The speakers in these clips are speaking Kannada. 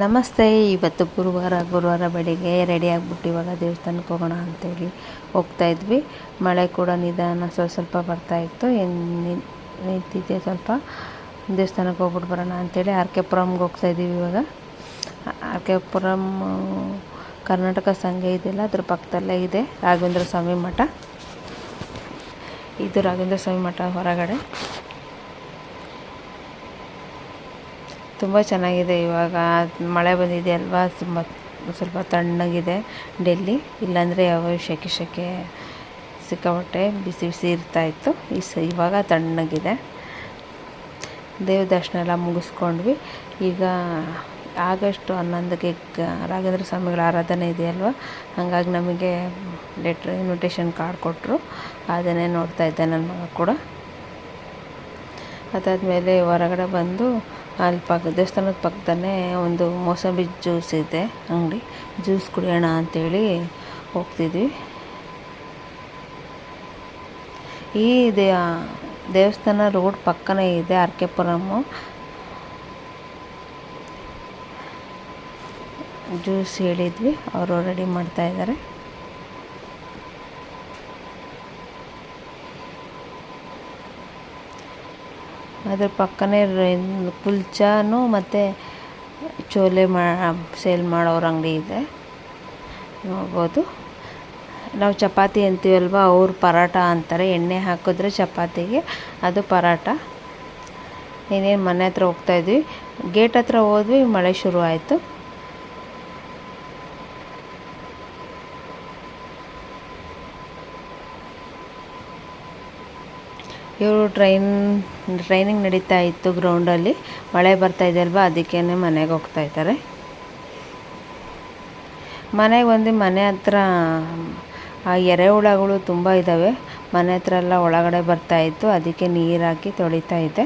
ನಮಸ್ತೆ. ಇವತ್ತು ಗುರುವಾರ ಬೆಳಿಗ್ಗೆ ರೆಡಿ ಆಗಿಬಿಟ್ಟು ಇವಾಗ ದೇವಸ್ಥಾನಕ್ಕೆ ಹೋಗೋಣ ಅಂತೇಳಿ ಹೋಗ್ತಾಯಿದ್ವಿ. ಮಳೆ ಕೂಡ ನಿಧಾನ ಸ್ವಲ್ಪ ಬರ್ತಾಯಿತ್ತು. ನಿಂತಿದ್ದೆ ಸ್ವಲ್ಪ. ದೇವಸ್ಥಾನಕ್ಕೆ ಹೋಗ್ಬಿಟ್ಟು ಬರೋಣ ಅಂತೇಳಿ ಆರ್ ಕೆ ಪುರಮ್ಗೆ ಹೋಗ್ತಾಯಿದ್ದೀವಿ. ಇವಾಗ ಆರ್ ಕೆ ಪುರಮ್ ಕರ್ನಾಟಕ ಸಂಘ ಇದೆಯಲ್ಲ, ಅದ್ರ ಪಕ್ಕದಲ್ಲೇ ಇದೆ ರಾಘವೇಂದ್ರ ಸ್ವಾಮಿ ಮಠ. ಇದು ರಾಘವೇಂದ್ರ ಸ್ವಾಮಿ ಮಠ ಹೊರಗಡೆ ತುಂಬ ಚೆನ್ನಾಗಿದೆ. ಇವಾಗ ಮಳೆ ಬಂದಿದೆ ಅಲ್ವಾ, ಸ್ವಲ್ಪ ತಣ್ಣಗಿದೆ ಡೆಲ್ಲಿ. ಇಲ್ಲಾಂದರೆ ಯಾವ ಸೆಕೆ ಸಿಕ್ಕಾಪಟ್ಟೆ ಬಿಸಿ ಇರ್ತಾಯಿತ್ತು. ಇವಾಗ ತಣ್ಣಗಿದೆ. ದೇವ ದರ್ಶನ ಎಲ್ಲ ಮುಗಿಸ್ಕೊಂಡ್ವಿ. ಈಗ ಆಗಸ್ಟ್ 11ಕ್ಕೆ ರಾಘವೇಂದ್ರ ಸ್ವಾಮಿಗಳ ಆರಾಧನೆ ಇದೆಯಲ್ವ, ಹಾಗಾಗಿ ನಮಗೆ ಇನ್ವಿಟೇಷನ್ ಕಾರ್ಡ್ ಕೊಟ್ಟರು. ಅದನ್ನೇ ನೋಡ್ತಾ ಇದ್ದೆ ನನ್ನ ಮಗ ಕೂಡ. ಅದಾದಮೇಲೆ ಹೊರಗಡೆ ಬಂದು ಅಲ್ಲಿ ದೇವಸ್ಥಾನದ ಪಕ್ಕದಲ್ಲೇ ಒಂದು ಮೋಸಂಬಿ ಜ್ಯೂಸ್ ಇದೆ ಅಂಗಡಿ. ಜ್ಯೂಸ್ ಕುಡಿಯೋಣ ಅಂಥೇಳಿ ಹೋಗ್ತಿದ್ವಿ. ಈ ದೇವಸ್ಥಾನ ರೋಡ್ ಪಕ್ಕನೇ ಇದೆ ಆರ್ ಕೆ ಪುರಮ್ಮು. ಜ್ಯೂಸ್ ಹೇಳಿದ್ವಿ, ಅವರು ರೆಡಿ ಮಾಡ್ತಾಯಿದ್ದಾರೆ. ಅದ್ರ ಪಕ್ಕನೇ ಕುಲ್ಚಾನು ಮತ್ತು ಚೋಲೆ ಸೇಲ್ ಮಾಡೋರ ಅಂಗಡಿ ಇದೆ, ನೋಡ್ಬೋದು. ನಾವು ಚಪಾತಿ ಅಂತೀವಲ್ವ, ಅವ್ರು ಪರಾಟ ಅಂತಾರೆ. ಎಣ್ಣೆ ಹಾಕಿದ್ರೆ ಚಪಾತಿಗೆ ಅದು ಪರಾಟ. ಇನ್ನೇನು ಮನೆ ಹತ್ರ ಹೋಗ್ತಾಯಿದ್ವಿ. ಗೇಟ್ ಹತ್ರ ಹೋದ್ವಿ, ಮಳೆ ಶುರು ಆಯಿತು. ಇವರು ಟ್ರೈನಿಂಗ್ ನಡೀತಾ ಇತ್ತು ಗ್ರೌಂಡಲ್ಲಿ. ಮಳೆ ಬರ್ತಾಯಿದೆ ಅಲ್ವಾ, ಅದಕ್ಕೇ ಮನೆಗೆ ಹೋಗ್ತಾಯಿದ್ದಾರೆ. ಮನೆಗೆ ಬಂದು ಮನೆ ಹತ್ರ ಎರೆಹುಳಗಳು ತುಂಬ ಇದ್ದಾವೆ. ಮನೆ ಹತ್ರ ಎಲ್ಲ ಒಳಗಡೆ ಬರ್ತಾಯಿತ್ತು, ಅದಕ್ಕೆ ನೀರು ಹಾಕಿ ತೊಳಿತಾ ಇದ್ದೆ.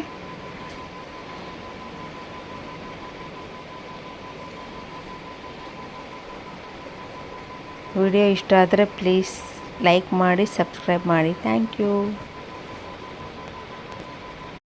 ವಿಡಿಯೋ ಇಷ್ಟ ಆದರೆ ಪ್ಲೀಸ್ ಲೈಕ್ ಮಾಡಿ, ಸಬ್ಸ್ಕ್ರೈಬ್ ಮಾಡಿ. Thank you.